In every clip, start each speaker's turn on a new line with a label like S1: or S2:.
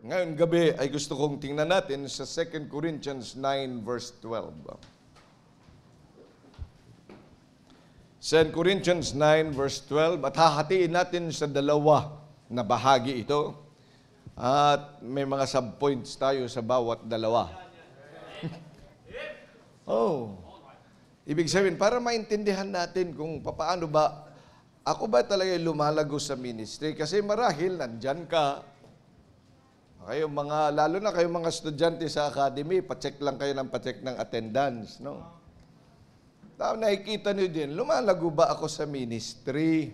S1: Ngayon gabi ay gusto kong tingnan natin sa 2 Corinthians 9 verse 12. 2 Corinthians 9 verse 12 at hahatiin natin sa dalawa na bahagi ito. At may mga subpoints tayo sa bawat dalawa. Ibig sabihin, para maintindihan natin kung paano ba, ako ba talaga lumalago sa ministry? Kasi marahil, nandyan ka. Kayo lalo na kayong mga estudyante sa academy, pacheck lang kayo ng pacheck ng attendance, no? Tapos nakikita niyo din, lumalago ba ako sa ministry?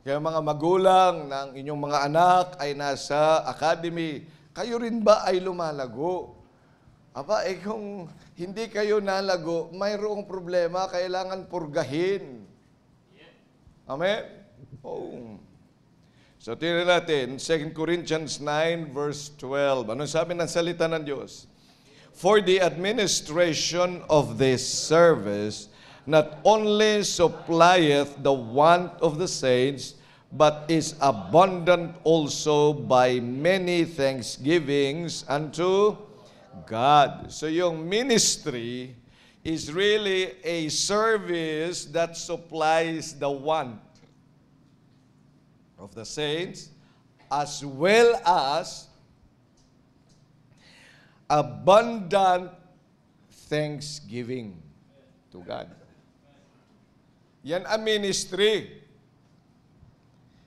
S1: Kaya mga magulang ng inyong mga anak ay nasa academy, kayo rin ba ay lumalago? Kung hindi kayo nalago, mayroong problema, kailangan purgahin. Amen? So, tingnan natin, 2 Corinthians 9 verse 12. Ano sabi ng salita ng Diyos? For the administration of this service not only supplieth the want of the saints, but is abundant also by many thanksgivings unto God. So yung ministry is really a service that supplies the want of the saints as well as abundant thanksgiving to God. Yan ang ministry.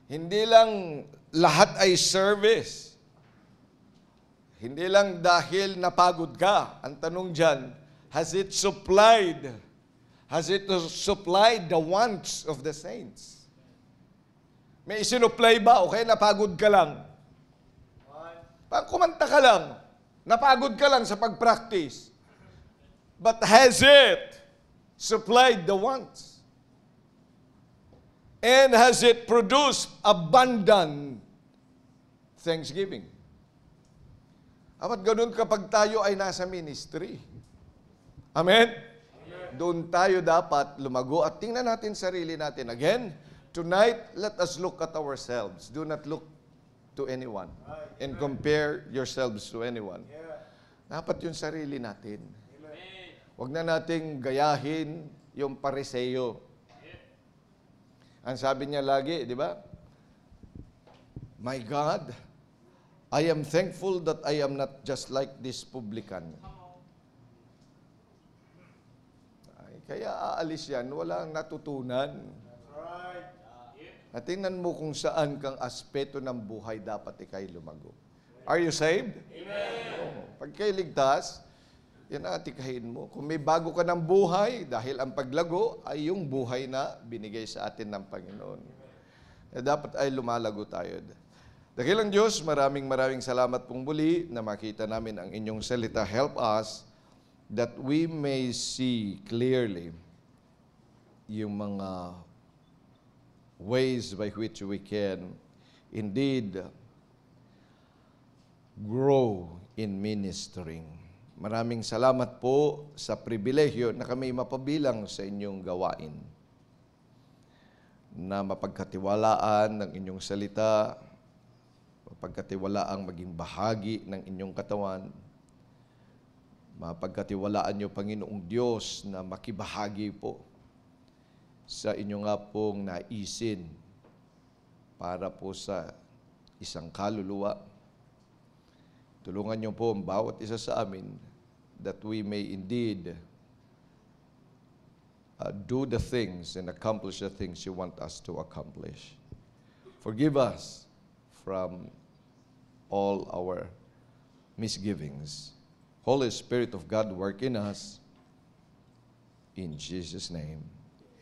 S1: Hindi lang lahat ay service. Hindi lang dahil napagod ka. Ang tanong dyan, has it supplied the wants of the saints? May isinupply ba o kaya napagod ka lang? Pag kumanta ka lang, napagod ka lang sa pag-practice. But has it supplied the wants? And has it produced abundant thanksgiving? Apat ganun kapag tayo ay nasa ministry. Amen? Doon tayo dapat lumago at tingnan natin sarili natin. Again, tonight, let us look at ourselves. Do not look to anyone and compare yourselves to anyone. Dapat yung sarili natin. Huwag na nating gayahin yung pariseyo. Ang sabi niya lagi, di ba? My God, I am thankful that I am not just like this publican. Kaya aalis yan, walang natutunan. At tingnan mo kung saan kang aspeto ng buhay dapat ikay lumago. Are you saved? Amen. Pag kayo ligtas, yan ang atikahin mo. Kung may bago ka ng buhay, dahil ang paglago ay yung buhay na binigay sa atin ng Panginoon. Dapat ay lumalago tayo. Dakilang Diyos, maraming salamat pong muli na makita namin ang inyong salita. Help us that we may see clearly yung mga ways by which we can indeed grow in ministering. Maraming salamat po sa pribilehyo na kami mapabilang sa inyong gawain. Na mapagkatiwalaan ng inyong salita, mapagkatiwalaang maging bahagi ng inyong katawan, mapagkatiwalaan niyo, Panginoong Diyos, na makibahagi po sa inyo nga pong naisin para po sa isang kaluluwa. Tulungan niyo po ang bawat isa sa amin that we may indeed do the things and accomplish the things you want us to accomplish. Forgive us from all our misgivings. Holy Spirit of God, work in us. In Jesus' name,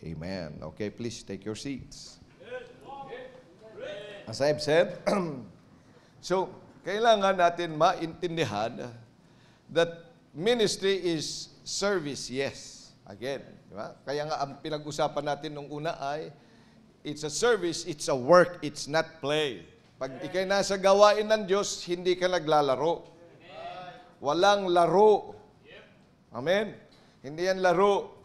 S1: amen. Okay, please take your seats. As I've said, so, kailangan natin maintindihan that ministry is service, yes. Again, di ba? Kaya nga ang pinag-usapan natin nung una ay, it's a service, it's a work, it's not play. Pag ikay nasa gawain ng Diyos, hindi ka naglalaro. Walang laro. Amen? Hindi yan laro.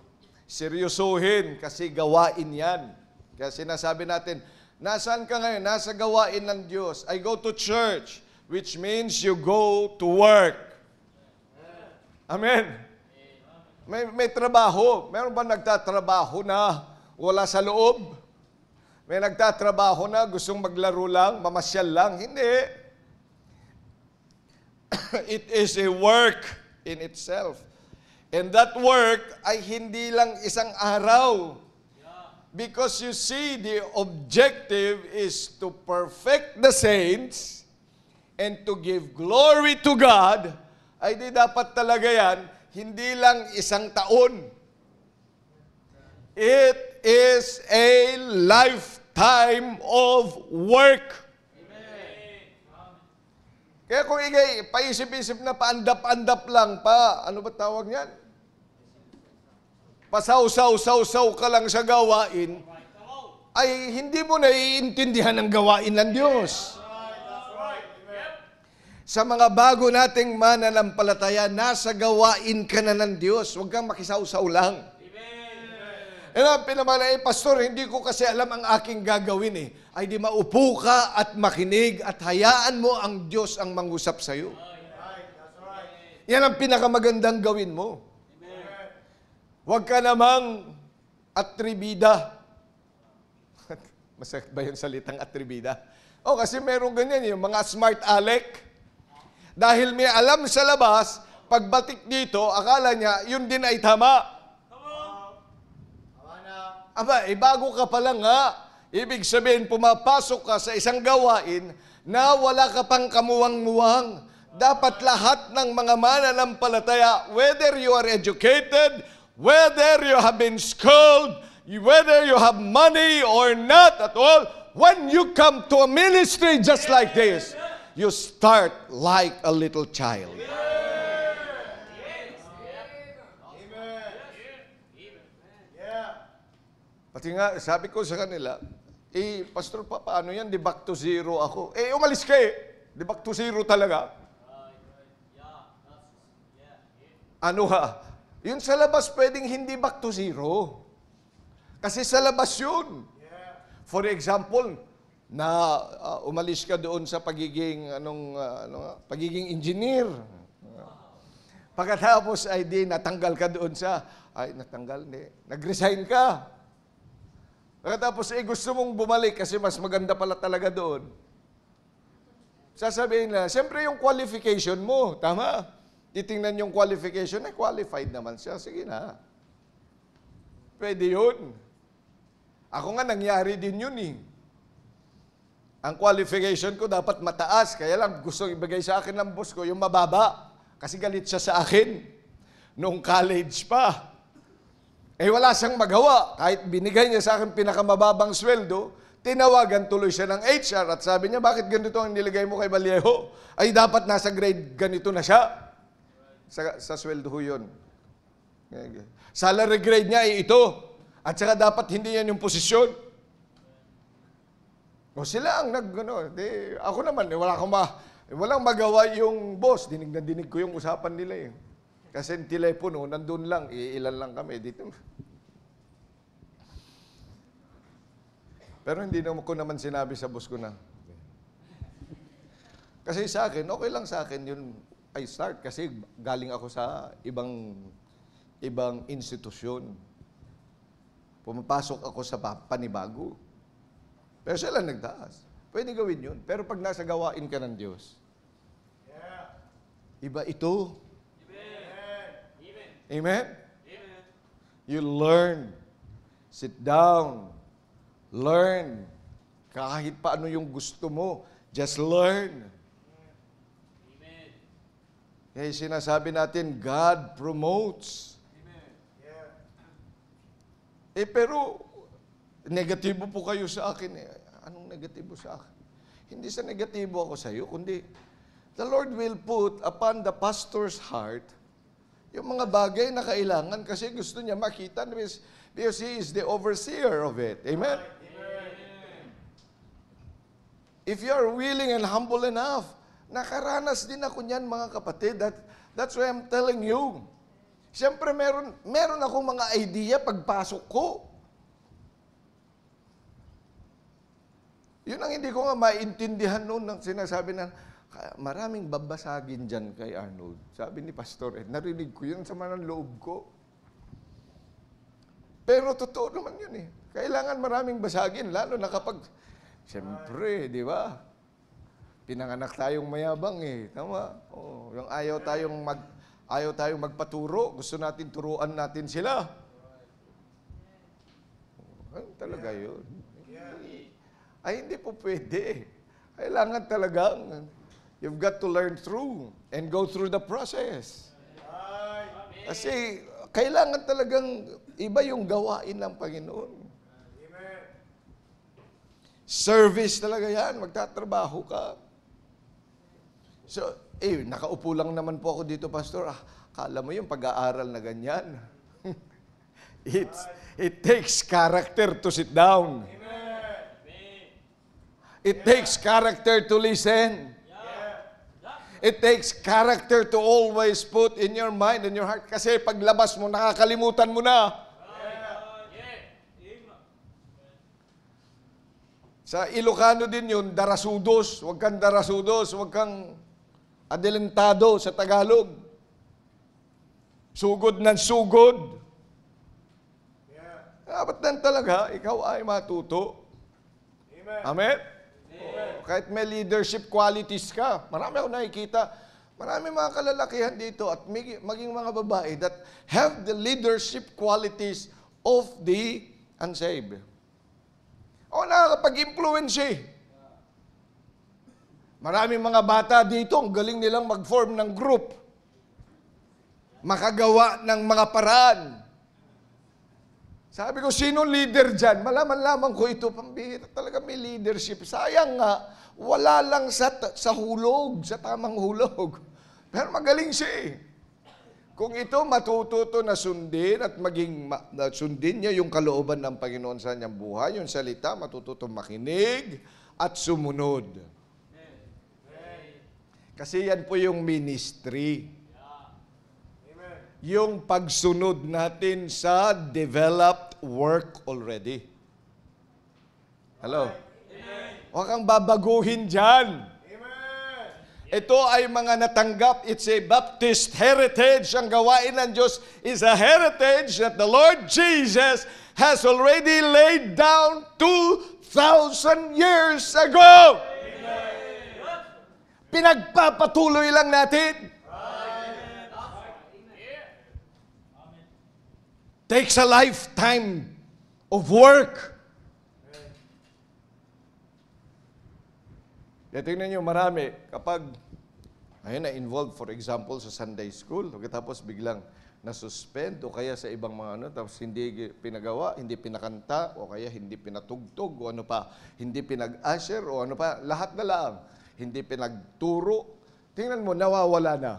S1: Seryosohin kasi gawain yan. Kaya sinasabi natin, Nasaan ka ngayon? Nasa gawain ng Diyos. I go to church, which means you go to work. Amen. May trabaho. Meron ba nagtatrabaho na wala sa loob? May nagtatrabaho na gustong maglaro lang, mamasyal lang? Hindi. It is a work in itself. And that work ay hindi lang isang araw. Because you see, the objective is to perfect the saints and to give glory to God, ay di dapat talaga yan, hindi lang isang taon. It is a lifetime of work. Kaya kung ikay paisip-isip na paandap-andap lang pa, ano ba tawag niyan? Pasaw-saw-saw-saw ka lang sa gawain, ay hindi mo naiintindihan ang gawain ng Diyos. Sa mga bago nating mananampalataya, nasa gawain ka na ng Diyos. Huwag kang makisaw-saw lang. Pinamala, pastor, hindi ko kasi alam ang aking gagawin eh. Ay di maupo ka at makinig at hayaan mo ang Diyos ang mangusap sa'yo. Yan ang pinakamagandang gawin mo. Huwag ka namang atribida. Masakit ba yung salitang atribida? Kasi meron ganyan, yung mga smart aleck. Dahil may alam sa labas, pagbatik dito, akala niya, yun din ay tama. Bago ka pa lang nga. Ibig sabihin, pumapasok ka sa isang gawain na wala ka pang kamuwang-muwang. Dapat lahat ng mga mananampalataya, whether you are educated, whether you have been schooled, whether you have money or not at all, when you come to a ministry just like this, you start like a little child. Pati nga, sabi ko sa kanila, pastor, paano yan? Di back to zero ako. Umalis ka eh. Di back to zero talaga. Ano ha? Yun sa labas pwedeng hindi back to zero. Kasi sa labas yun. For example, na umalis ka doon sa pagiging pagiging engineer. Pagkatapos ay natanggal ka doon sa nag-resign ka. Pagkatapos gusto mong bumalik kasi mas maganda pala talaga doon. Sasabihin na, siyempre yung qualification mo, tama? Titingnan yung qualification, qualified naman siya. Sige na. Pwede yun. Ako nga nangyari din yun eh. Ang qualification ko dapat mataas, kaya lang gusto ibigay sa akin ng boss ko yung mababa. Kasi galit siya sa akin. Noong college pa. Wala siyang magawa. Kahit binigay niya sa akin pinakamababang sweldo, tinawagan tuloy siya ng HR at sabi niya, bakit ganito ang nilagay mo kay Vallejo? Ay dapat nasa grade ganito na siya. Sa sweldo ho yun. Salary grade niya ay ito. At saka dapat hindi yan yung posisyon. Sila ang ako naman, walang magawa yung boss. Dinig na dinig ko yung usapan nila eh. Kasi yung telepono, nandun lang, ilan lang kami dito. Pero hindi ko naman sinabi sa boss ko na. Kasi sa akin, okay lang sa akin yun. I start kasi galing ako sa ibang institusyon. Pumapasok ako sa panibago. Pero sila nagtaas. Pwede gawin yun. Pero pag nasa gawain ka ng Diyos, iba ito. Amen? Amen? You learn. Sit down. Learn. Kahit paano yung gusto mo, just learn. Kaya sinasabi natin, God promotes. Amen. Pero, negatibo po kayo sa akin. Anong negatibo sa akin? Hindi sa negatibo ako sa iyo, kundi the Lord will put upon the pastor's heart yung mga bagay na kailangan kasi gusto niya makita because he is the overseer of it. Amen? If you are willing and humble enough, nakaranas din ako niyan, mga kapatid. That's why I'm telling you. Siyempre, meron akong mga idea pagpasok ko. Yun ang hindi ko nga maintindihan noon ng sinasabi na maraming babasagin dyan kay Arnold. Sabi ni Pastor Ed, narinig ko yun sa manang loob ko. Pero totoo naman yun eh. Kailangan maraming basagin, lalo na kapag, siyempre, di ba? Pinanganak tayong mayabang eh. Tama? Oh, yung ayaw tayong magpaturo. Gusto natin turuan natin sila. Ano talaga yun? Ay, hindi po pwede. Kailangan talagang, you've got to learn through and go through the process. Kasi, kailangan talagang iba yung gawain ng Panginoon. Service talaga yan. Magtatrabaho ka. So, nakaupo lang naman po ako dito, Pastor. Kala mo yung pag-aaral na ganyan. It takes character to sit down. It takes character to listen. It takes character to always put in your mind and your heart. Kasi paglabas mo, nakakalimutan mo na. Sa Ilocano din yun, darasudos. Huwag kang darasudos. Huwag kang adelantado sa Tagalog. Sugod ng sugod. Dapat nan talaga, ikaw ay matuto. Amen? Kahit may leadership qualities ka. Marami ako nakikita. Marami mga kalalakihan dito at maging mga babae that have the leadership qualities of the unsaved. O nakakapag-influence eh. Maraming mga bata dito, ang galing nilang mag-form ng group. Makagawa ng mga paraan. Sabi ko, sino leader dyan? Malaman-laman ko ito, pambihira talaga may leadership. Sayang nga, wala lang sa hulog, sa tamang hulog. Pero magaling siya eh. Kung ito matututo na sundin at sundin niya yung kalooban ng Panginoon sa kanyang buhay, yung salita, matututo makinig at sumunod. Kasi yan po yung ministry. Yung pagsunod natin sa developed work already. Hello? Huwag kang babaguhin dyan. Ito ay mga natanggap. It's a Baptist heritage. Ang gawain ng Diyos is a heritage that the Lord Jesus has already laid down 2,000 years ago. Pinagpapatuloy lang natin. Takes a lifetime of work. Tingnan nyo, marami, kapag na-involved, for example, sa Sunday school, tapos biglang nasuspend, o kaya sa ibang mga tapos hindi pinagawa, hindi pinakanta, o kaya hindi pinatugtog, o ano pa, hindi pinag-usher, o ano pa, lahat na lang, hindi pinagturo. Tingnan mo, nawawala na.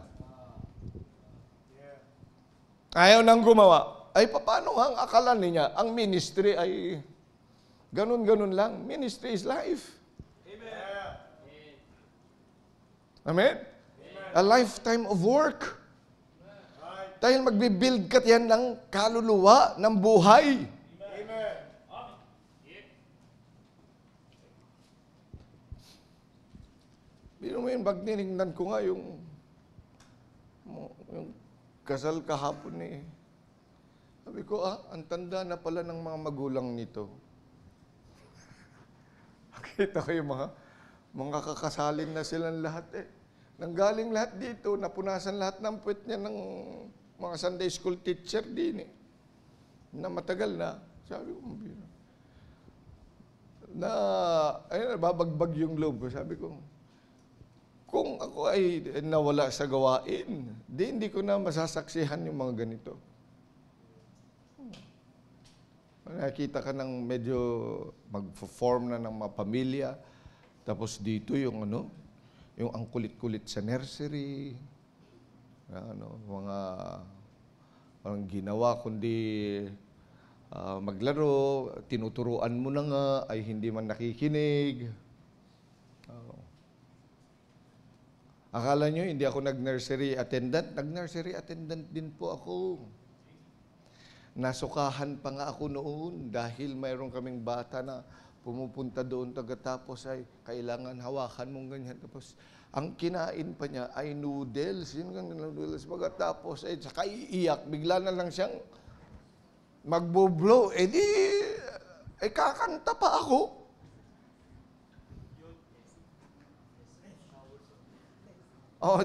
S1: Ayaw nang gumawa. Ay, paano ang akala niya? Ang ministry ay ganun-ganun lang. Ministry is life. Amen? A lifetime of work. Dahil magbibuild ka yan ng kaluluwa, ng buhay. Amen. Bino mo yun, pagninignan ko nga yung kasal kahapon eh. Sabi ko, ang tanda na pala ng mga magulang nito. Nakita ko yung mga kakasalin na silang lahat eh. Nanggaling lahat dito, napunasan lahat ng puwet niya ng mga Sunday school teacher din eh. Na matagal na. Sabi ko, nababagbag yung loob. Sabi ko, kung ako ay nawala sa gawain, hindi ko na masasaksihan yung mga ganito. Nakita ka ng medyo mag-form na ng mga pamilya, tapos dito yung yung ang kulit-kulit sa nursery, mga parang ginawa kundi maglaro, tinuturuan mo na nga, ay hindi man nakikinig. Akala nyo, hindi ako nag-nursery attendant? Nag-nursery attendant din po ako. Nasukahan pa nga ako noon dahil mayroon kaming bata na pumupunta doon, tapos ay kailangan hawakan mong ganyan. Tapos, ang kinain pa niya ay noodles. Yun nga noodles. Pagkatapos, saka iiyak. Bigla na lang siyang magbublow. Kakanta pa ako.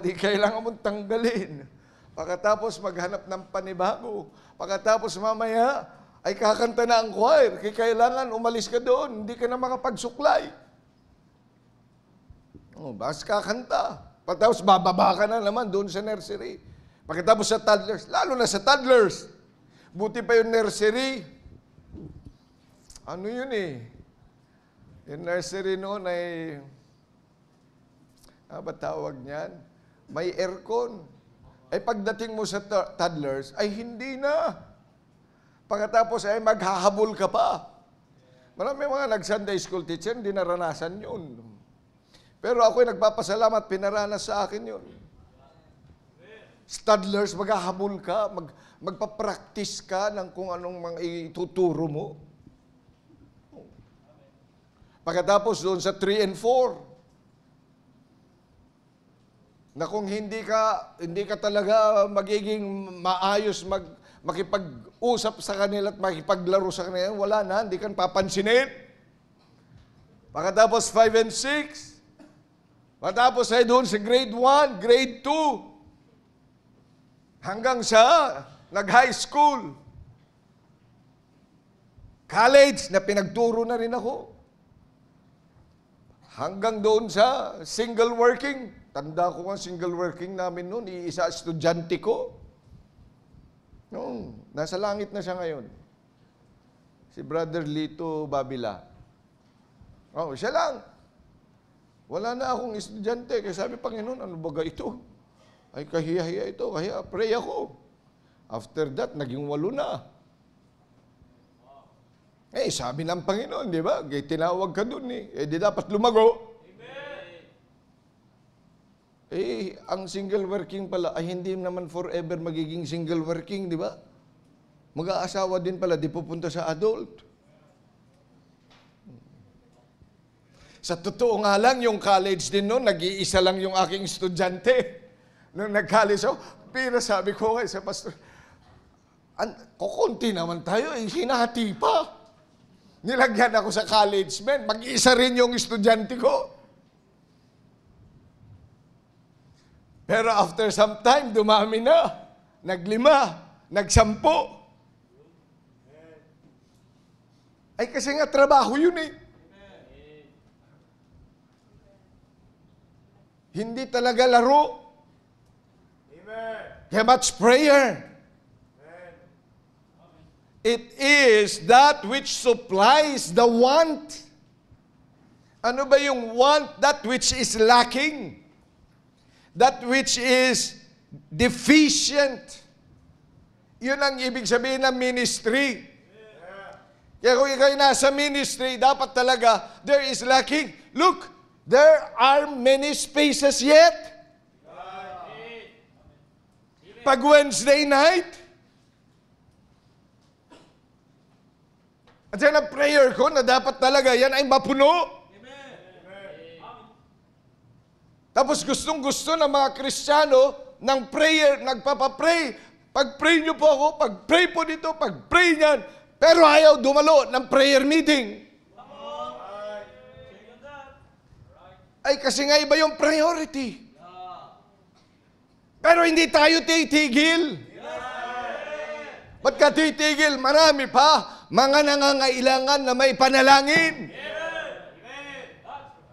S1: Di kailangan mong tanggalin. Pagkatapos maghanap ng panibago. Pagkatapos mamaya ay kakanta na ang choir. Kailangan umalis ka doon. Hindi ka na makapagsuklay. Bas kakanta. Pagkatapos bababa ka na naman doon sa nursery. Pagkatapos sa toddlers. Lalo na sa toddlers. Buti pa yung nursery. Ano yun Yung nursery noon ay ba tawag niyan? May aircon. Pagdating mo sa toddlers, ay hindi na. Pagkatapos ay maghahabol ka pa. Marami mga nag-Sunday school teacher, hindi naranasan yun. Pero ako'y nagpapasalamat, pinaranas sa akin yun. Toddlers, maghahabol ka, magpa-practice ka ng kung anong mga ituturo mo. Pagkatapos doon sa 3 and 4, na kung hindi ka talaga magiging maayos makipag-usap sa kanila at makipaglaro sa kanila, wala na, hindi ka papansinin. Pagkatapos 5 and 6, pagkatapos ay doon sa grade 1, grade 2, hanggang sa nag-high school, college na pinagturo na rin ako. Hanggang doon sa single working. Tanda ko ang single working namin noon, iisa estudyante ko. Nasa langit na siya ngayon. Si Brother Lito Babila. Siya lang. Wala na akong estudyante. Kaya sabi, Panginoon, ano ba ito? Ay, kahiya-hiya ito. Kaya pray ako. After that, naging 8 na. Sabi ng Panginoon, di ba? Tinawag ka dun di dapat lumago. Ang single working pala ay hindi naman forever magiging single working, di ba? Mag-aasawa din pala, di pupunta sa adult. Sa totoo nga lang, yung college din noon, nag-iisa lang yung aking estudyante. Nung nag-college ako, pero sabi ko sa pastor, kukunti naman tayo, hinahati pa. Nilagyan ako sa college, man. Mag-iisa rin yung estudyante ko. Pero after some time, dumami na. Nag-5, nag-10. Kasi nga trabaho yun Hindi talaga laro. Kaya much prayer. It is that which supplies the want. Ano ba yung want? That which is lacking. That which is deficient. Yun ang ibig sabihin ng ministry. Kaya kung ikaw nasa ministry, dapat talaga, there is lacking. Look, there are many spaces yet. Pag Wednesday night, at yan ang prayer ko na dapat talaga yan ay mapuno. Tapos gustong-gusto ng mga Kristiyano ng prayer, nagpapapray. Pag-pray nyo po ako, pag-pray po dito, pag-pray niyan. Pero ayaw dumalo ng prayer meeting. Kasi nga iba yung priority. Pero hindi tayo titigil. Ba't ka titigil? Marami pa mga nangangailangan na may panalangin.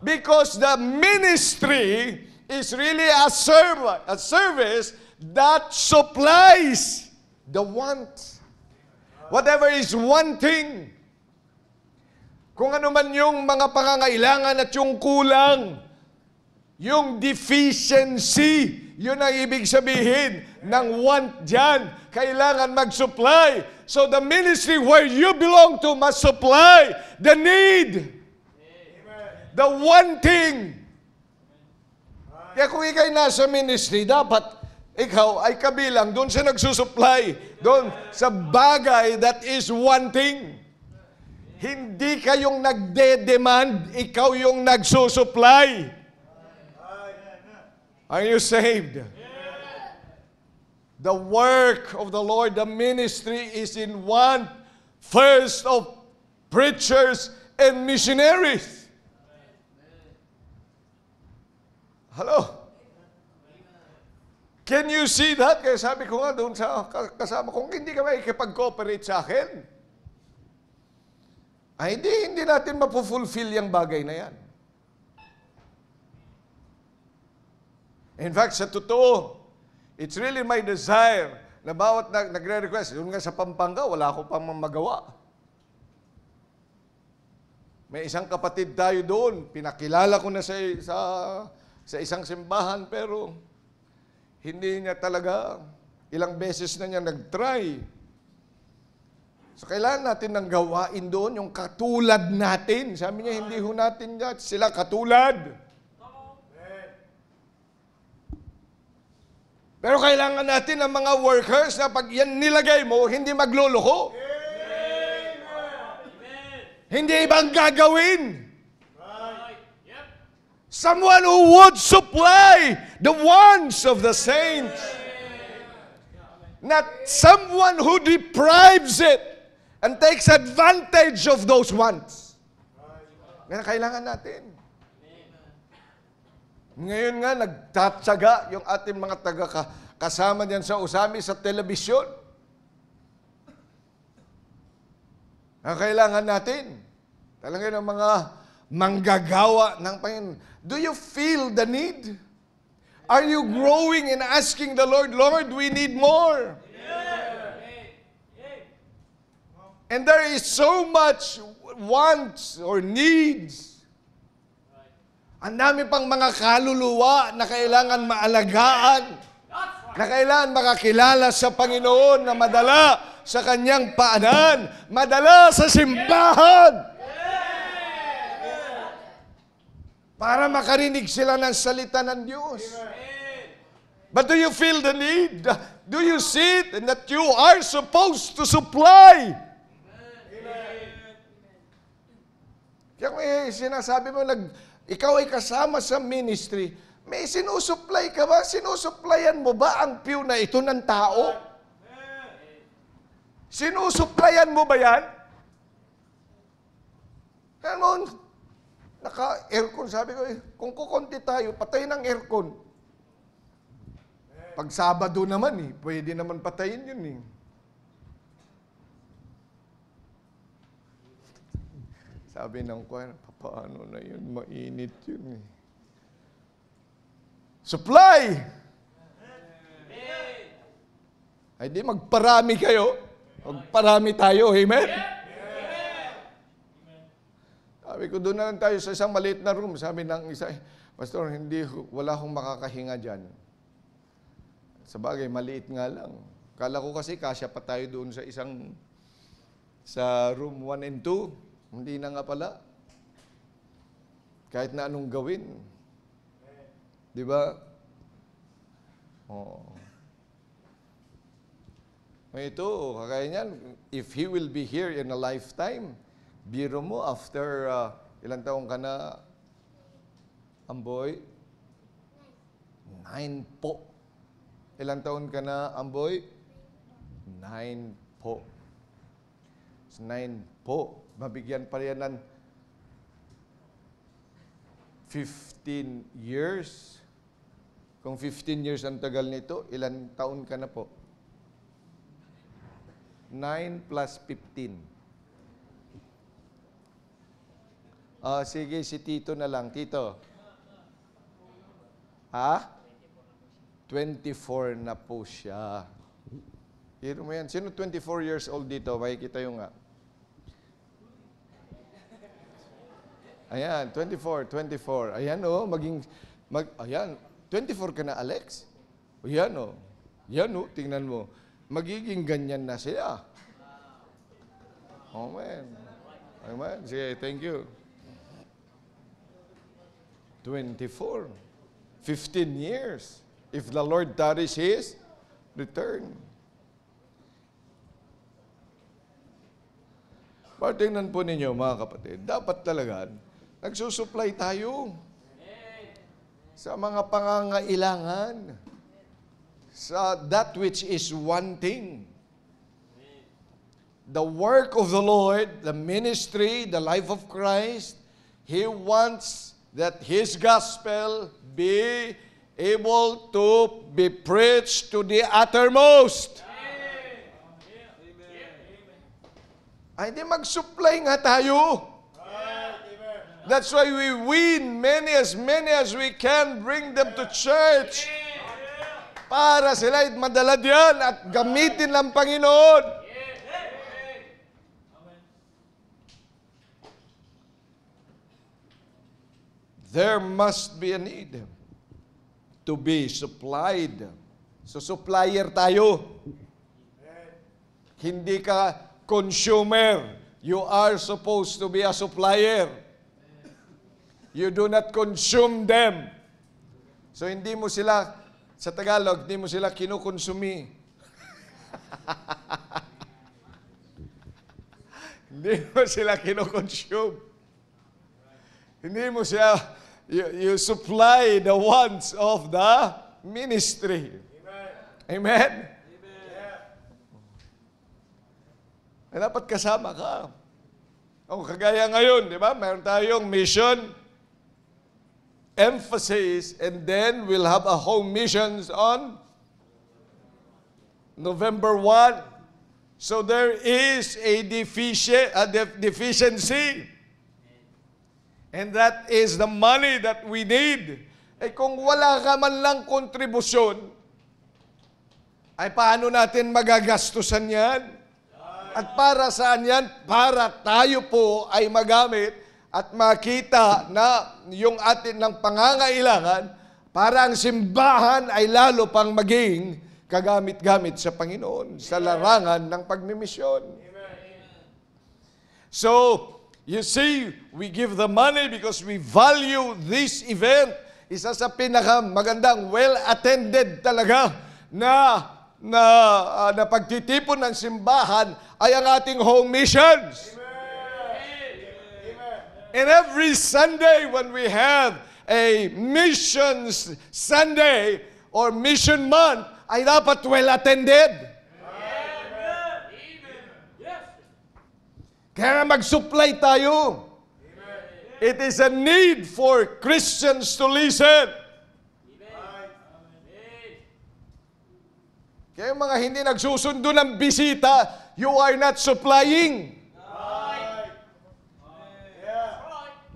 S1: Because the ministry is really a service that supplies the want. Whatever is wanting. Kung ano man yung mga pangangailangan at yung kulang, yung deficiency, yun ang ibig sabihin ng want dyan. Kailangan mag-supply. So the ministry where you belong to must supply the need. The wanting. Kaya kung ikaw'y nasa ministry, dapat ikaw ay kabilang doon sa nagsusupply, doon sa bagay that is wanting. Hindi kayong nagde-demand, ikaw yung nagsusupply. Are you saved? The work of the Lord, the ministry is in want first of preachers and missionaries. Hello? Can you see that? Kaya sabi ko nga doon sa kasama, kung hindi ka makikipag-cooperate sa akin, ay hindi natin mapufulfill yung bagay na yan. In fact, sa totoo, it's really my desire na bawat nagre-request, yun nga sa Pampanga, wala ko pang magawa. May isang kapatid tayo doon, pinakilala ko na sa isang simbahan, pero hindi niya talaga, ilang beses na niya nag-try. So, kailangan natin ng gawain doon, yung katulad natin. Sabi niya, hindi ho natin sila katulad. Pero kailangan natin ng mga workers na pag yan nilagay mo, hindi magluloko. Hindi ibang gagawin. Someone who would supply the wants of the saints. Not someone who deprives it and takes advantage of those wants. Yan ang kailangan natin. Ngayon nga, nagtatsaga yung ating mga kasama diyan sa Usami sa telebisyon. Ang kailangan natin, talaga ng mga manggagawa ng Panginoon. Do you feel the need? Are you growing and asking the Lord, Lord, we need more? And there is so much wants or needs. Ang dami pang mga kaluluwa na kailangan maalagaan, na kailangan makakilala sa Panginoon, na madala sa Kanyang paanan, madala sa simbahan, para makarinig sila ng salita ng Diyos. But do you feel the need? Do you see it? And that you are supposed to supply? Kaya kung sinasabi mo, ikaw ay kasama sa ministry, may sinusupply ka ba? Sinusupplyan mo ba ang pew na ito ng tao? Sinusupplyan mo ba yan? Kaya mo, naka-aircon, sabi ko, kung kukunti tayo, patay ng aircon. Pag Sabado naman, pwede naman patayin yun. Sabi ng choir, paano na yun? Mainit yun. Supply! Ay di, magparami kayo. Magparami tayo. Amen? Sabi ko, doon na lang tayo sa isang maliit na room. Sabi ng isa, Pastor, wala akong makakahinga dyan. Sa bagay, maliit nga lang. Kala ko kasi kasya pa tayo doon sa room 1 and 2. Hindi na nga pala. Kahit na anong gawin. Di ba? Oh. Ito, kagaya niyan, if He will be here in a lifetime, biro mo after ilang taong ka na, Amboy? 9 po. Ilang taon ka na, Amboy? 9 po. 9 po. Mabigyan pa yan ng 15 years. Kung 15 years ang tagal nito, ilang taon ka na po? 9 plus 15. Sige, si Tito na lang. Tito. Ha? 24 na po siya. Hiro mo yan. Sino 24 years old dito? Makikita yung nga. Ayan, 24. Ayan ayan, 24 ka na, Alex? Ayan Yan tingnan mo. Magiging ganyan na siya. Amen. Amen. Sige, thank you. 24. 15 years. If the Lord tarries His return. Pero tingnan po ninyo mga kapatid, dapat talaga nagsusupply tayo sa mga pangangailangan, sa that which is wanting. The work of the Lord, the ministry, the life of Christ, He wants that His gospel be able to be preached to the uttermost. Ay, di mag-supply nga tayo. That's why we win many as we can, bring them to church. Para sila madala diyan at gamitin ng Panginoon. There must be a need to be supplied. So supplier tayo. Hindi ka consumer. You are supposed to be a supplier. You do not consume them. So hindi mo sila, sa Tagalog, hindi mo sila kinukonsumi. Hindi mo sila kinukonsume. Hindi mo siya, you supply the wants of the ministry. Amen? Eh, dapat kasama ka. O, kagaya ngayon, di ba? Mayroon tayong mission, emphasis, and then we'll have a home missions on November 1. So there is a deficiency. And that is the money that we need. Eh kung wala ka man lang kontribusyon, ay paano natin magagastusan yan? At para saan yan? Para tayo po ay magamit at makita na yung atin ng pangangailangan para ang simbahan ay lalo pang maging kagamit-gamit sa Panginoon sa larangan ng pagmimisyon. So, you see, we give the money because we value this event. Isa sa pinakamagandang, well-attended talaga na pagtitipon ng simbahan ay ang ating home missions. And every Sunday when we have a missions Sunday or mission month, ay dapat well-attended. Kaya mag-supply tayo. It is a need for Christians to listen. Kaya yung mga hindi nagsusundo ng bisita, you are not supplying.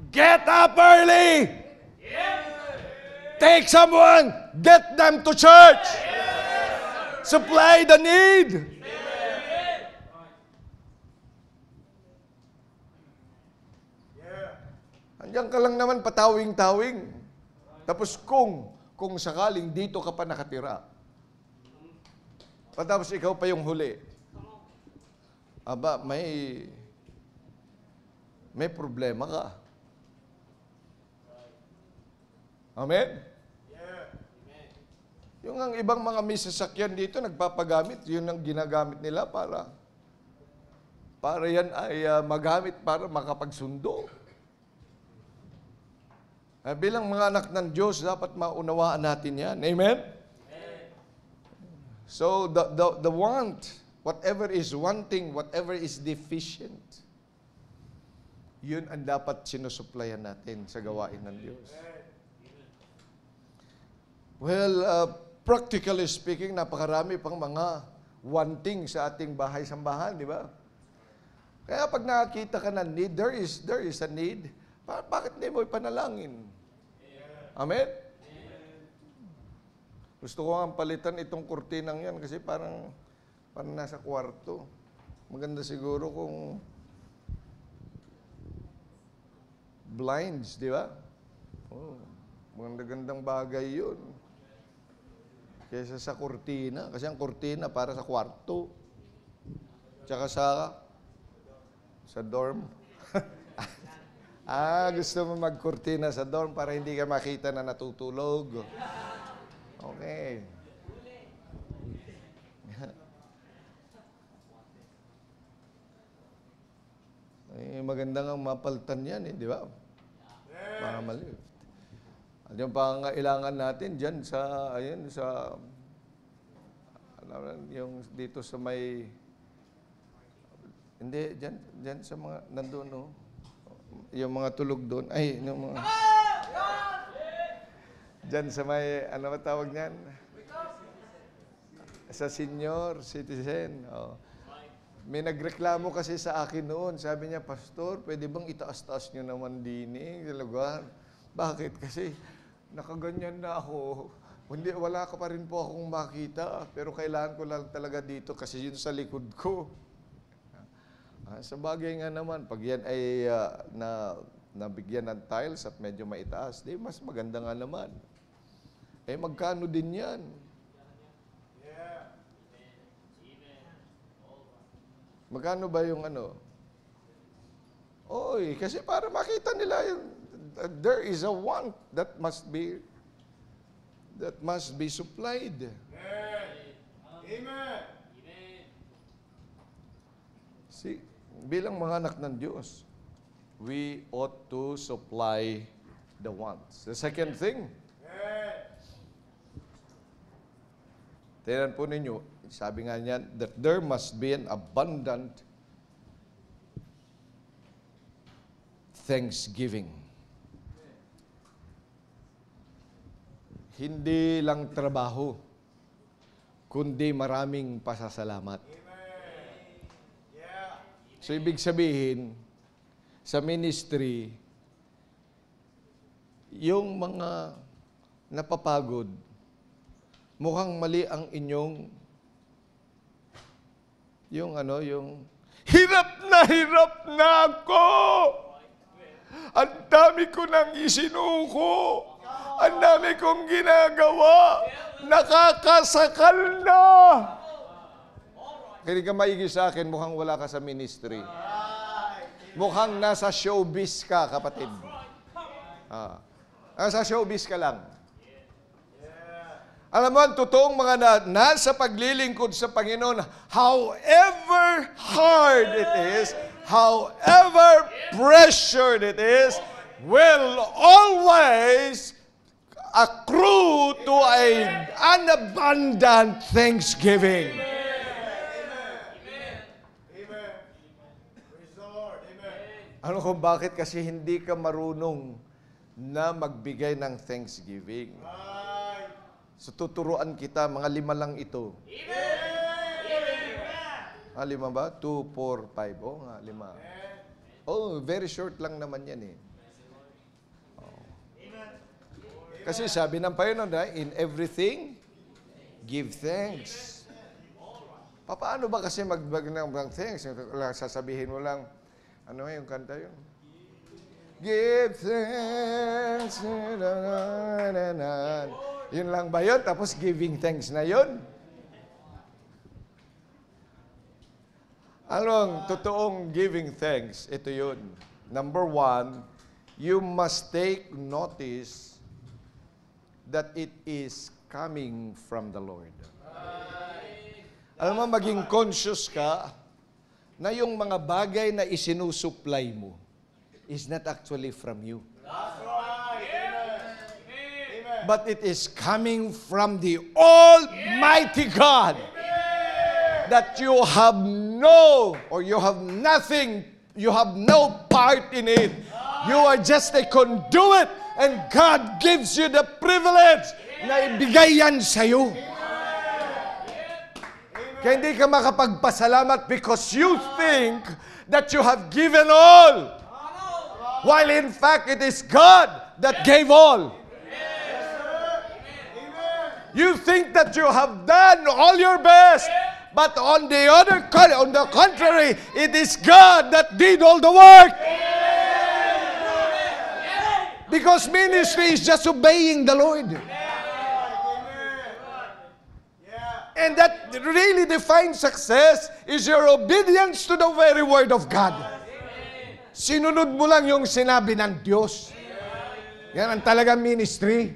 S1: Get up early. Take someone. Get them to church. Supply the need. Andiyan ka lang naman patawing-tawing. Tapos kung sakaling dito ka pa nakatira, tapos ikaw pa yung huli, aba, may problema ka. Amen? Yung ang ibang mga may sasakyan dito, nagpapagamit, yun ang ginagamit nila para yan ay magamit para makapagsundo. Bilang mga anak ng Diyos, dapat maunawaan natin yan. Amen? So, the want, whatever is wanting, whatever is deficient, yun ang dapat sinusuplayan natin sa gawain ng Diyos. Well, practically speaking, napakarami pang mga wanting sa ating bahay-sambahan, di ba? Kaya pag nakakita ka ng need, there is a need. Bakit hindi mo ipanalangin? Amen? Gusto ko nga palitan itong kurtinang yan kasi parang nasa kwarto. Maganda siguro kung blinds, di ba? Oh, magandang bagay yun. Kaysa sa kurtina. Kasi ang kurtina para sa kwarto. Tsaka sa dorm. Gusto mo magkurtina sa dorm para hindi ka makita na natutulog. Okay. maganda nga mapalitan yan, di ba? Mga maliit. At yung pangailangan natin dyan sa, yung dito sa may, hindi, dyan sa mga, nandun, no? Yung mga tulog doon, yung mga, dyan sa may, ano ba tawag niyan? Sa senior citizen. Oh. May nagreklamo kasi sa akin noon. Sabi niya, Pastor, pwede bang itaas-taas niyo naman din sa lugar? Bakit? Kasi nakaganyan na ako. Wala ka pa rin po akong makita. Pero kailangan ko lang talaga dito kasi yun sa likod ko. Sa bagay nga naman, pag yan ay nabigyan ng tiles at medyo maitaas, di mas maganda nga naman. Magkano din yan? Magkano ba yung ano? Kasi para makita nila yung there is a want that must be supplied. Amen. See, bilang mga anak ng Diyos, we ought to supply the wants. The second thing, tingnan po ninyo, sabi nga niyan, that there must be an abundant thanksgiving. Hindi lang trabaho, kundi maraming pasasalamat. So, ibig sabihin, sa ministry, yung mga napapagod, mukhang mali ang inyong yung hirap na ako. Ang dami ko nang isinuko. Ang dami kong ginagawa. Nakakasakal na. Kaya ka maigi sa akin, mukhang wala ka sa ministry. Mukhang nasa showbiz ka, kapatid. Nasa showbiz ka lang. Alam mo, ang totoong mga nasa paglilingkod sa Panginoon, however hard it is, however pressured it is, will always accrue to an abundant thanksgiving. Ano kung bakit? Kasi hindi ka marunong na magbigay ng thanksgiving. So, tuturuan kita, mga 5 lang ito. 5 ba? 2, 4, 5. Nga, 5. Very short lang naman yan Kasi sabi ng Panginoon, in everything, give thanks. Paano ba kasi magbag ng thanks? Sasabihin mo lang, ano yung kanta yun? Give thanks. Yun lang ba yun? Tapos giving thanks na yun? Ano ang totoong giving thanks? Ito yun. Number 1, you must take notice that it is coming from the Lord. Alam mo, maging conscious ka na yung mga bagay na isinusupply mo is not actually from you. But it is coming from the Almighty God. That you have nothing, you have no part in it. You are just a conduit, and God gives you the privilege na ibigay yan sa'yo. Kaya hindi ka makapagpasalamat because you think that you have given all. While in fact, it is God that gave all. You think that you have done all your best, but on the contrary, it is God that did all the work. Because ministry is just obeying the Lord. And that really defines success is your obedience to the very word of God. Sinunod mo lang yung sinabi ng Diyos. Yan ang talagang ministry.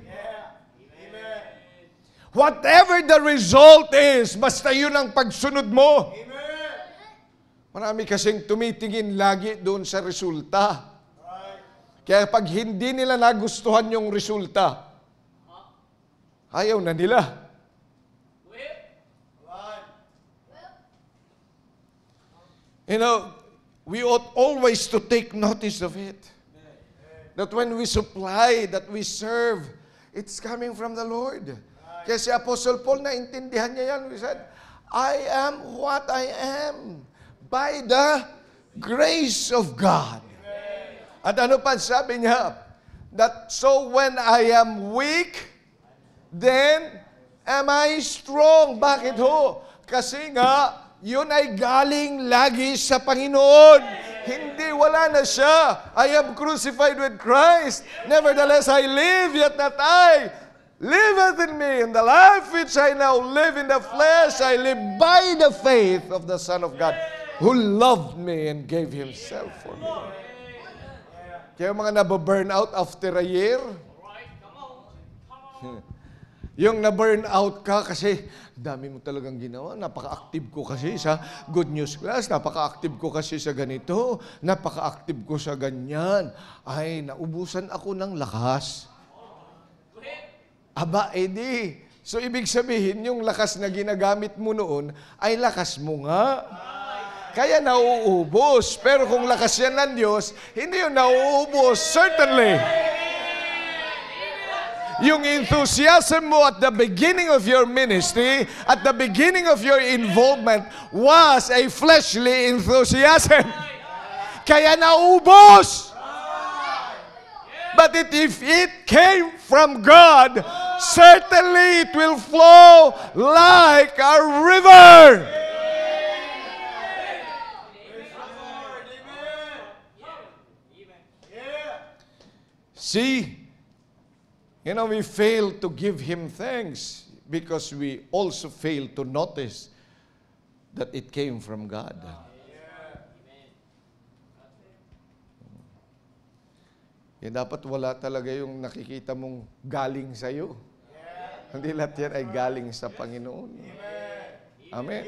S1: Whatever the result is, basta yun ang pagsunod mo. Marami kasing tumitingin lagi doon sa resulta. Kaya pag hindi nila nagustuhan yung resulta, ayaw na nila. You know, we ought always to take notice of it. That when we supply, that we serve, it's coming from the Lord. Kaya si Apostle Paul, naintindihan niya yan. He said, I am what I am by the grace of God. At ano pa sabi niya? That so when I am weak, then am I strong. Bakit ho? Kasi nga, yun ay galing lagi sa Panginoon. Hindi, wala na siya. I am crucified with Christ. Nevertheless, I live, yet not I. Liveth in me. In the life which I now live in the flesh, I live by the faith of the Son of God, who loved me and gave Himself for me. Kaya mga nababurn out after a year, yung na-burn out ka kasi dami mo talagang ginawa, napaka-active ko kasi sa Good News Class, napaka-active ko kasi sa ganito, napaka-active ko sa ganyan. Ay, naubusan ako ng lakas. Aba, edi. So, ibig sabihin, yung lakas na ginagamit mo noon, ay lakas mo nga. Kaya nauubos. Pero kung lakas yan ng Diyos, hindi yun nauubos. Certainly. Yung enthusiasm mo at the beginning of your ministry, at the beginning of your involvement, was a fleshly enthusiasm. Kaya naubos. But if it came from God, certainly it will flow like a river. See, you know, we fail to give Him thanks because we also fail to notice that it came from God. Dapat wala talaga yung nakikita mong galing sa iyo. Hindi lahat yan ay galing sa Panginoon. Amen.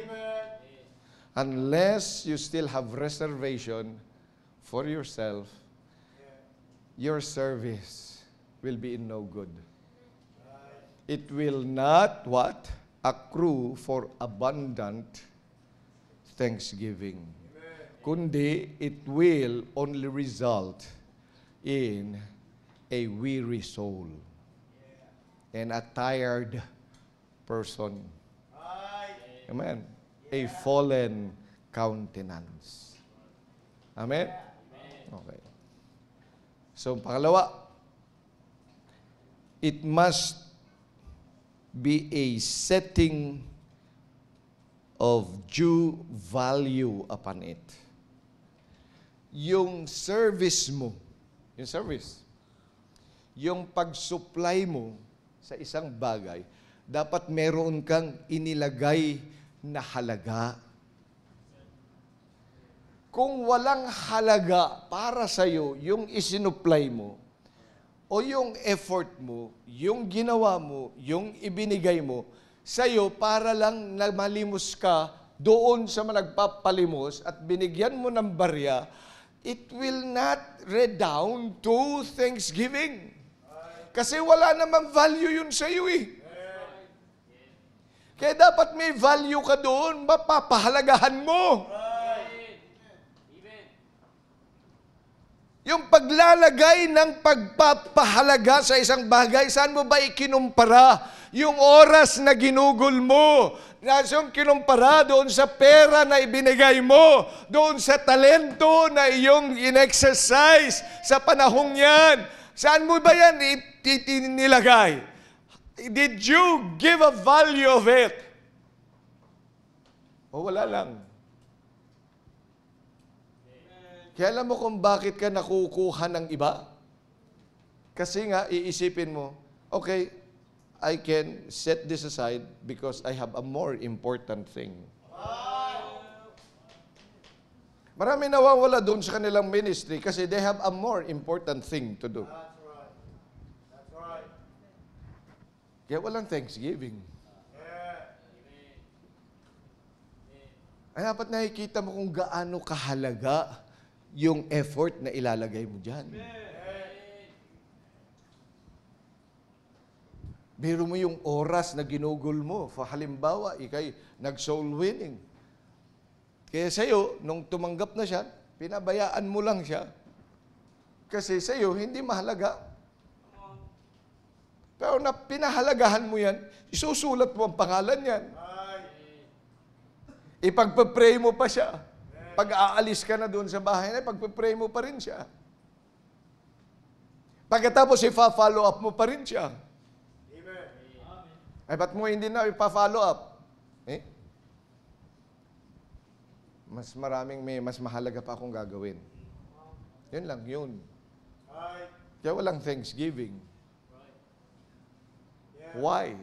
S1: Unless you still have reservation for yourself, your service will be in no good. It will not, what? Accrue for abundant thanksgiving. Kundi, it will only result in a weary soul and a tired person. Amen. A fallen countenance. Amen? Okay. So, pangalawa, it must be a setting of due value upon it. Yung service mo, yung pag-supply mo sa isang bagay, dapat meron kang inilagay na halaga. Kung walang halaga para sa'yo, yung isinupply mo, o yung effort mo, yung ginawa mo, yung ibinigay mo, sa'yo para lang na malimos ka doon sa nagpapalimos at binigyan mo ng barya, it will not redound to thanksgiving. Kasi wala namang value yun sa'yo eh. Kaya dapat may value ka doon, mapapahalagahan mo. Yung paglalagay ng pagpapahalaga sa isang bagay, saan mo ba ikinumpara? Yung oras na ginugol mo, yung kinumpara doon sa pera na ibinigay mo, doon sa talento na iyong in-exercise sa panahong yan. Saan mo ba yan nilagay? Did you give a value of it? O wala lang. Kaya alam mo kung bakit ka nakukuha ng iba? Kasi nga, iisipin mo, okay, I can set this aside because I have a more important thing. Marami nawawala doon sa kanilang ministry kasi they have a more important thing to do.
S2: That's right.
S1: Kaya walang thanksgiving. Ay dapat nakikita mo kung gaano kahalaga yung effort na ilalagay mo dyan. Biro mo yung oras na ginugol mo. Halimbawa, ikay nag-soul winning. Kaya sa'yo, nung tumanggap na siya, pinabayaan mo lang siya. Kasi sa'yo, hindi mahalaga. Pero na pinahalagahan mo yan, isusulat mo ang pangalan yan. Ipagpapray mo pa siya. Pag aalis ka na doon sa bahay na, ipagpapray mo pa rin siya. Pagkatapos, ipa-follow up mo pa rin siya. Ay, ba't mo hindi na ipa-follow up? Mas mahalaga pa akong gagawin. Yun lang, yun. Kaya walang Thanksgiving. Why?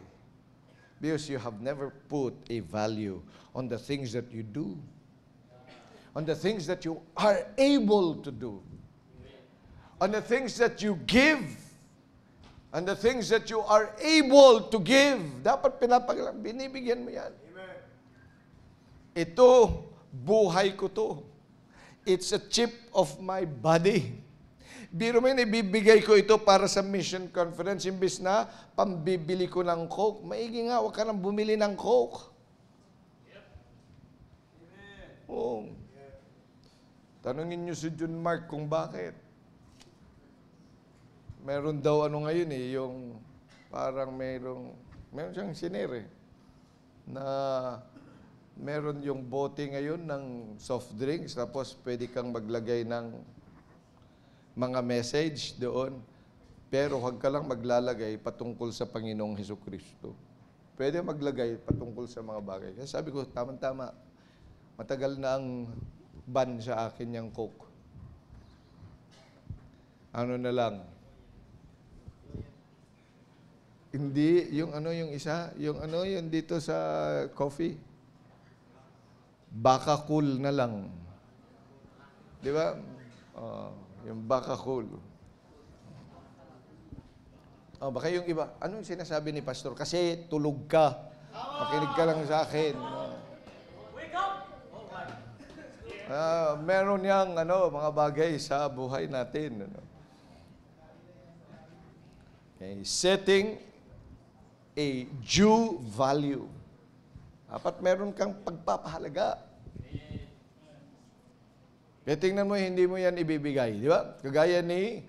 S1: Because you have never put a value on the things that you do. On the things that you are able to do. On the things that you give. On the things that you are able to give. Dapat binibigyan mo yan. Amen. Ito, buhay ko to. It's a chip of my body. Biro mo yun, ibibigay ko ito para sa mission conference. Imbis na pambibili ko ng Coke. Maigi nga, huwag ka nang bumili ng Coke. Oh. Tanungin niyo si John Mark kung bakit. Meron daw ngayon yung parang meron siyang sinere na meron yung bote ngayon ng soft drinks tapos pwede kang maglagay ng mga message doon pero huwag ka lang maglalagay patungkol sa Panginoong Hesukristo. Pwede maglagay patungkol sa mga bagay. Kaya sabi ko, tama-tama, matagal na ang ban sa akin yung Coke. Ano na lang, hindi, yung isa, yung dito sa coffee. Baka cool na lang. Di ba? Yung baka cool. Baka yung iba, ano yung sinasabi ni Pastor? Kasi tulog ka. Makinig ka lang sa akin.
S2: Wake up!
S1: Meron yang mga bagay sa buhay natin. Okay. Setting a due value. Dapat meron kang pagpapahalaga. Kaya tingnan mo, hindi mo yan ibibigay. Di ba? Kagaya ni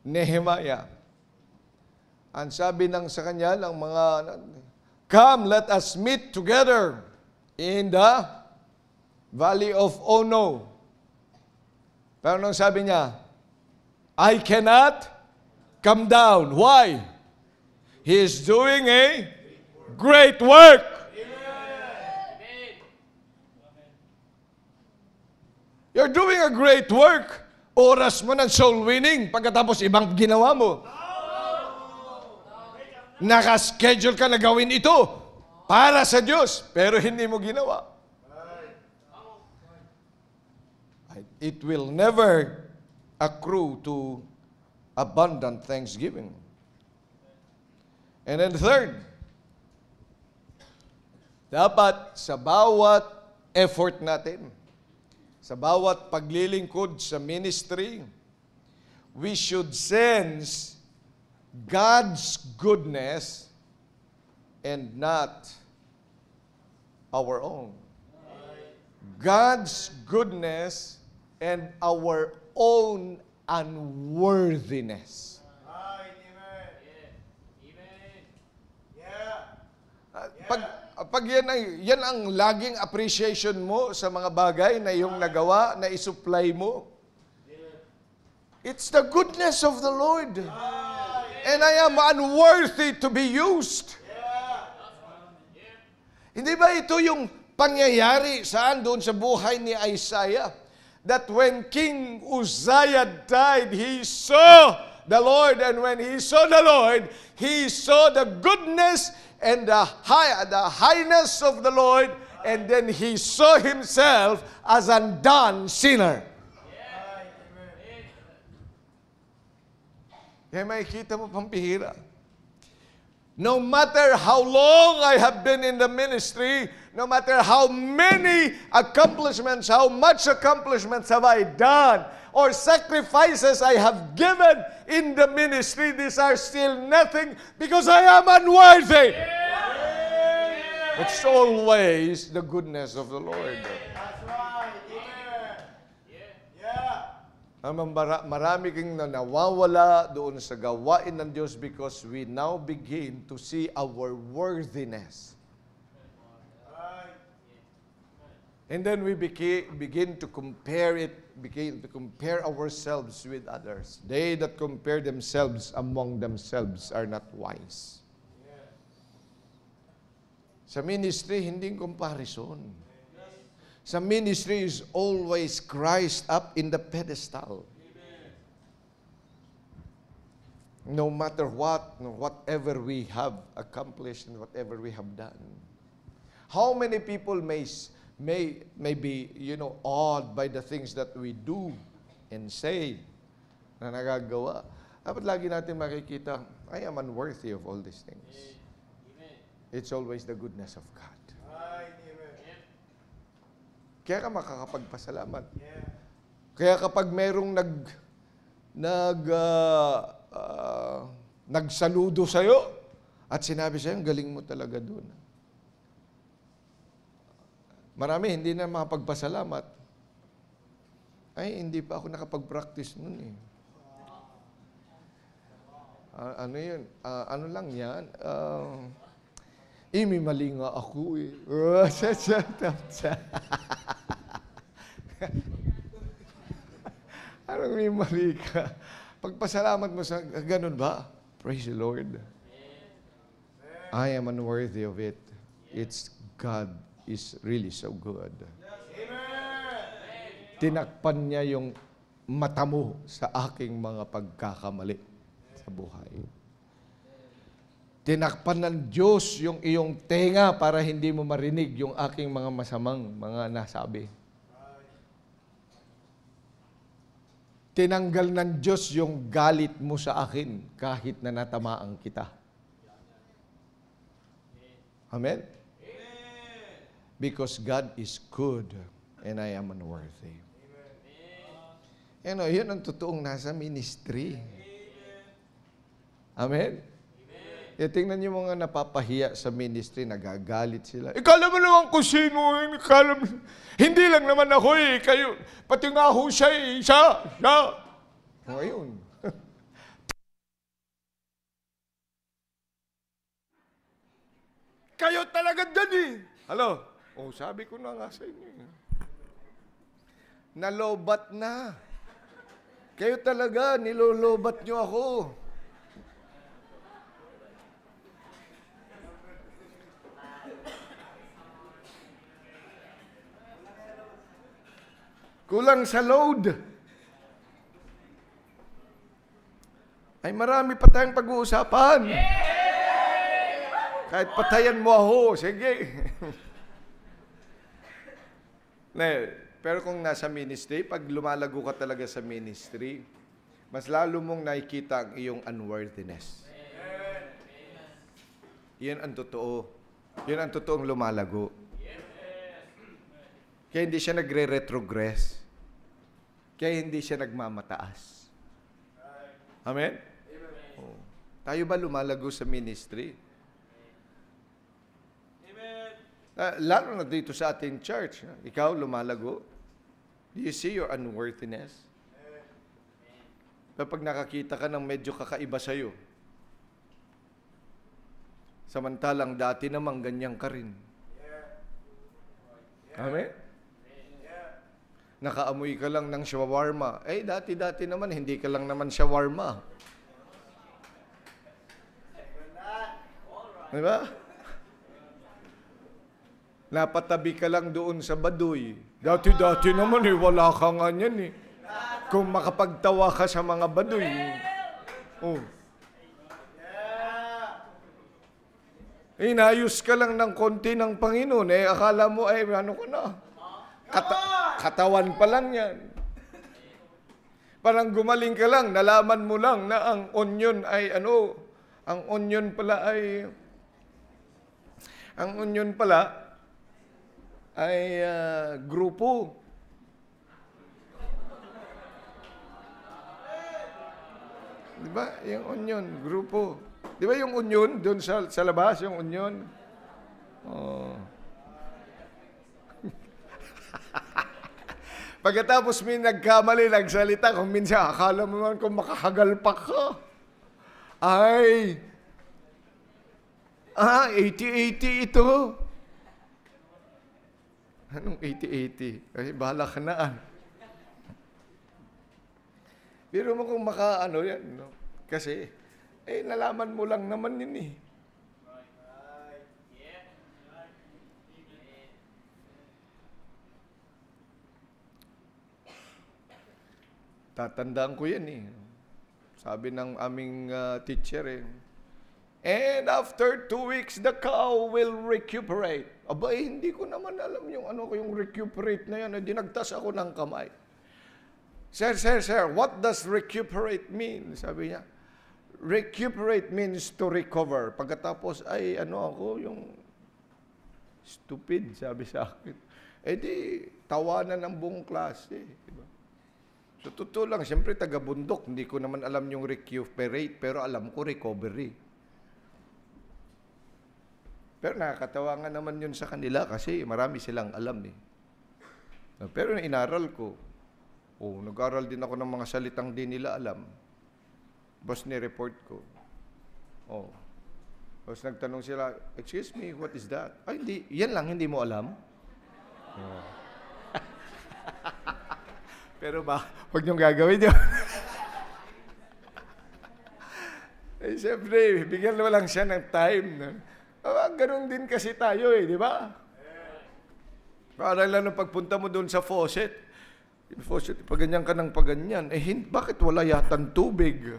S1: Nehemiah. Ang sabi sa kanya, ng mga, come, let us meet together in the Valley of Ono. Pero nung sabi niya, I cannot come down. Why? He is doing a great work. You're doing a great work. Oras mo ng soul winning, pagkatapos ibang ginawa mo. Nakaschedule ka na gawin ito para sa Diyos, pero hindi mo ginawa. It will never accrue to abundant thanksgiving. And then third, dapat sa bawat effort natin, sa bawat paglilingkod sa ministry, we should sense God's goodness and not our own. God's goodness and our own unworthiness. Pag yan ang laging appreciation mo sa mga bagay na iyong nagawa, na isupply mo. It's the goodness of the Lord. And I am unworthy to be used. Hindi ba ito yung pangyayari saan doon sa buhay ni Isaiah? That when King Uzziah died, he saw the Lord. And when he saw the Lord, he saw the goodness and the highness of the Lord, and then he saw himself as an undone sinner. Kaya makikita mo pampihira. No matter how long I have been in the ministry, no matter how many accomplishments, how much accomplishments have I done, or sacrifices I have given in the ministry, these are still nothing because I am unworthy. It's always the goodness of the Lord.
S3: That's right. Amen. Yeah.
S1: Marami kang nawawala doon sa gawain ng Diyos because we now begin to see our worthiness.
S3: Right.
S1: And then we begin to compare ourselves with others. They that compare themselves among themselves are not wise. Sa ministry, hindi comparison. Sa ministry is always Christ up in the pedestal. No matter whatever we have accomplished and whatever we have done. How many people may be, awed by the things that we do and say na nagagawa. Dapat lagi natin makikita, I am unworthy of all these things. It's always the goodness of God.
S3: Right. Amen.
S1: Kaya ka makakapagpasalamat.
S3: Yeah.
S1: Kaya kapag merong nagsaludo sa'yo at sinabi sa'yo, galing mo talaga doon. Marami hindi na makapagpasalamat. Ay, hindi pa ako nakapag-practice nun eh. Ano yun? Ano lang yan? May mali nga ako eh. Anong may mali ka? Pagpasalamat mo sa ganun ba? Praise the Lord. I am unworthy of it. It's God is really so good. Tinakpan niya yung mata mo sa aking mga pagkakamali sa buhay. Tinakpan ng Diyos yung iyong tenga para hindi mo marinig yung aking mga masamang mga nasabi. Tinanggal ng Diyos yung galit mo sa akin kahit na natamaan kita. Amen? Because God is good and I am unworthy. Yun ang totoong nasa ministry. Amen? Tingnan niyo mga napapahiya sa ministry, nagagalit sila. Ikala mo naman kung sino, hindi lang naman ako eh, kayo, pati nga ho siya eh, siya. O ayun. Kayo talaga dyan eh. Hello? Sabi ko na nga sa inyo eh. Nalobat na. Kayo talaga, nilolobat niyo ako. Kulang sa load. Ay marami pa tayong pag-uusapan. Kahit patayan mo ako, sige. Pero kung nasa ministry, pag lumalago ka talaga sa ministry, mas lalo mong nakikita ang iyong unworthiness. Yan ang totoo. Yan ang totoong lumalago. Kaya hindi siya nagre-retrogress. Kaya hindi siya nagmamataas. Amen? Oh. Tayo ba lumalago sa ministry? Amen. Lalo na dito sa ating church. Ikaw lumalago? Do you see your unworthiness? Kapag nakakita ka ng medyo kakaiba sa'yo, samantalang dati namang ganyan ka rin. Amen? Nakaamoy ka lang ng shawarma. Dati-dati naman, hindi ka lang naman shawarma. Diba? Napatabi ka lang doon sa baduy. Dati-dati naman wala ka nga niyan eh. Kung makapagtawa ka sa mga baduy. Inayos ka lang ng konti ng Panginoon. Akala mo, ano ka na? Katawan pa lang yan. Parang gumaling ka lang, nalaman mo lang na ang onion ay Ang onion pala ay grupo. Di ba? Yung onion, grupo. Di ba yung onion, doon sa labas, yung onion? Oh. Pagkatapos may nagkamali, nagsalita, kung minsan, akala mo naman kung makahagalpak ka. Ay, 80-80 ito. Anong 80-80? Ay, bahala ka na. Pero mo kung makaano yan, no? Kasi, nalaman mo lang naman yun eh. Tatandaan ko yan eh. Sabi ng aming teacher eh. And after 2 weeks, the cow will recuperate. Aba, hindi ko naman alam yung recuperate na yan. Dinagtas ako ng kamay. Sir, what does recuperate mean? Sabi niya, recuperate means to recover. Pagkatapos, yung stupid, sabi sa akin. Di, tawanan ng buong klase. Diba? So, totoo lang, siyempre taga-bundok, hindi ko naman alam yung recuperate, pero alam ko recovery. Pero nakakatawa nga naman yun sa kanila kasi marami silang alam eh. Pero inaral ko, nag-aral din ako ng mga salitang di nila alam. Boss ni-report ko. Tapos nagtanong sila, excuse me, what is that? Ay, hindi, yan lang, hindi mo alam? Pero huwag niyong gagawin yun. Siyempre, bigyan mo lang siya ng time. Ganun din kasi tayo di ba? Para lang nung pagpunta mo doon sa faucet, paganyan ka ng paganyan, bakit wala yatang tubig?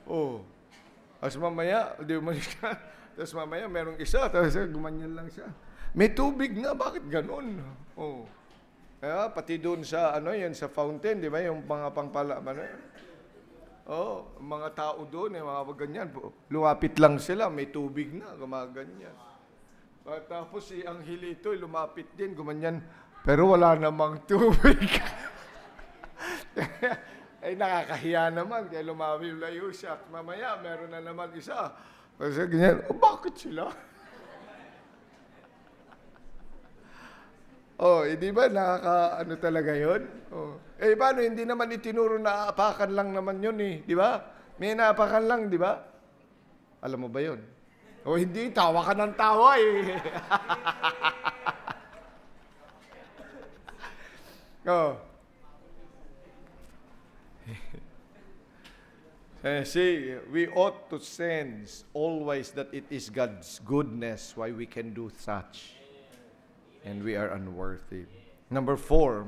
S1: Tapos mamaya, tapos mamaya merong isa, tapos gumanyan lang siya. May tubig na, bakit ganun? Kaya pati doon sa sa fountain, di ba? Yung mga mga tao doon, mga ganyan. Lumapit lang sila, may tubig na, gumaganyan. Tapos si Angelito, lumapit din, gumanyan. Pero wala namang tubig. Nakakahiya naman, kaya lumayo siya. At mamaya, meron na naman isa. Kasi ganyan, bakit sila? Di ba nakaka-ano talaga yun? Paano, hindi naman itinuro na apakan lang naman yun di ba? May naapakan lang, di ba? Alam mo ba yun? Hindi, tawa ka ng tawa See, we ought to sense always that it is God's goodness why we can do such. And we are unworthy. Number 4,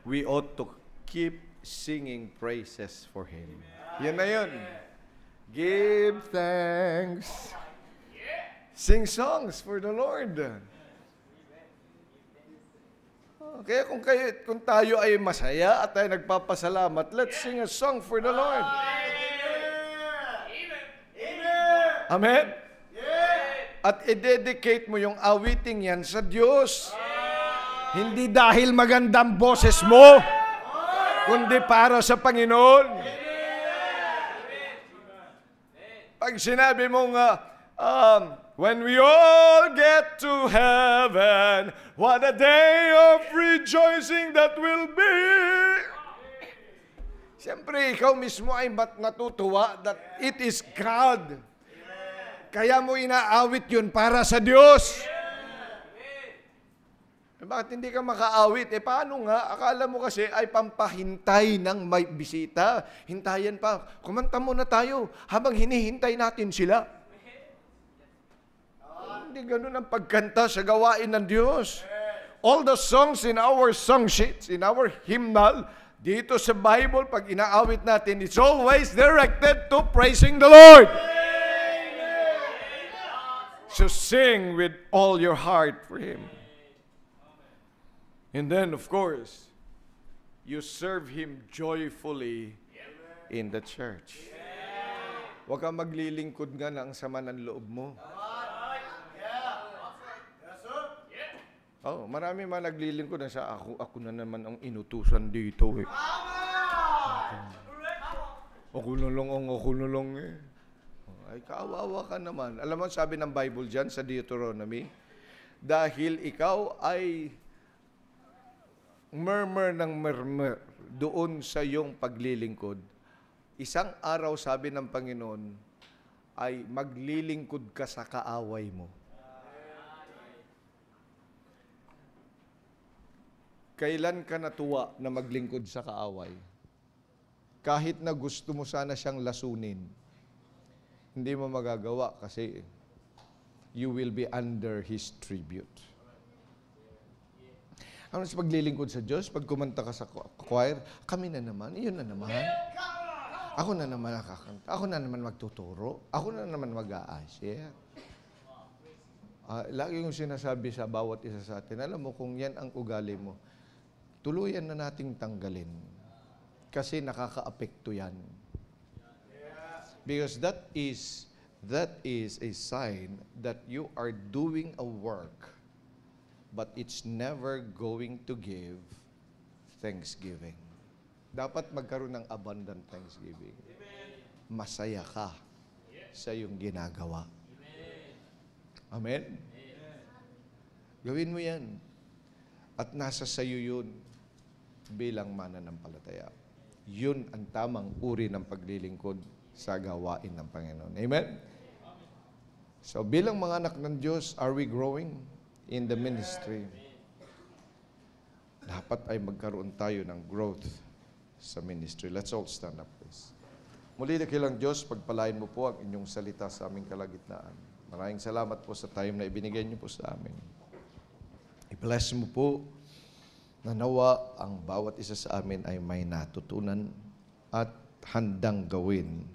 S1: we ought to keep singing praises for Him. Yan na yun. Give thanks. Sing songs for the Lord. Kaya kung tayo ay masaya at tayo nagpapasalamat, let's sing a song for the Lord. Amen? At i-dedicate mo yung awiting yan sa Diyos. Hindi dahil magandang boses mo, kundi para sa Panginoon. Pag sinabi mo when we all get to heaven, what a day of rejoicing that will be. Siyempre, ikaw mismo ay natutuwa that it is God. Kaya mo inaawit yun para sa Diyos. Bakit hindi ka makaawit? Paano nga? Akala mo kasi ay pampahintay ng may bisita. Hintayan pa. Kumanta muna tayo habang hinihintay natin sila. Hindi ganun ang pagkanta sa gawain ng Diyos. All the songs in our song sheets, in our hymnal, dito sa Bible, pag inaawit natin, it's always directed to praising the Lord. So sing with all your heart for Him. And then, of course, you serve Him joyfully in the church. Huwag kang maglilingkod nga ng sama ng loob mo.
S3: Yes, sir.
S1: Oh, marami man naglilingkod na siya, ako na naman ang inutusan dito eh. Ako na lang eh. Ay, kaawawa ka naman. Alam mo, sabi ng Bible dyan sa Deuteronomy, dahil ikaw ay murmur ng murmur doon sa iyong paglilingkod, isang araw, sabi ng Panginoon, ay maglilingkod ka sa kaaway mo. Kailan ka natuwa na maglingkod sa kaaway? Kahit na gusto mo sana siyang lasunin, hindi mo magagawa kasi you will be under His tribute. Ano sa paglilingkod sa Diyos? Pag kumanta ka sa choir, kami na naman, iyon na naman. Ako na naman nakakanta. Ako na naman magtuturo. Ako na naman mag-a-share. Lagi kong sinasabi sa bawat isa sa atin, alam mo, kung yan ang ugali mo, tuluyan na nating tanggalin. Kasi nakaka-apekto yan. Because that is a sign that you are doing a work, but it's never going to give thanksgiving. Dapat magkaroon ng abundant thanksgiving. Masaya ka sa iyong ginagawa. Amen? Gawin mo yan. At nasa sayo yun bilang mananampalataya. Yun ang tamang uri ng paglilingkod sa gawain ng Panginoon. Amen? So bilang mga anak ng Diyos, are we growing in the ministry? Dapat ay magkaroon tayo ng growth sa ministry. Let's all stand up, please. Muli dakilang Diyos, pagpalain mo po ang inyong salita sa aming kalagitnaan. Maraming salamat po sa time na ibinigay niyo po sa amin. I-bless mo po na nawa ang bawat isa sa amin ay may natutunan at handang gawin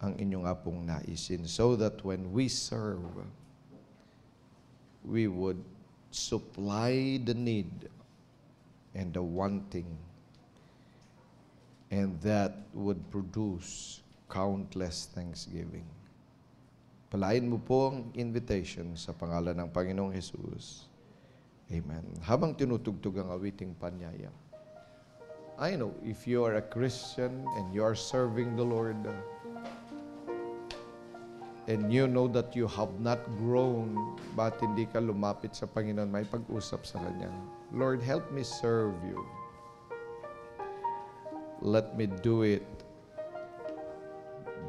S1: ang inyong apong naisin so that when we serve, we would supply the need and the wanting, and that would produce countless thanksgiving. Palain mo po ang invitation sa pangalan ng Panginoong Jesus. Amen. Habang tinutugtog ang awiting panyaya, I know if you are a Christian and you are serving the Lord, and you know that you have not grown, ba't hindi ka lumapit sa Panginoon, may pag-usap sa Kanya. Lord, help me serve you. Let me do it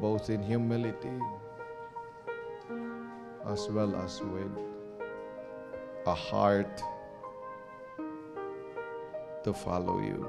S1: both in humility as well as with a heart to follow you.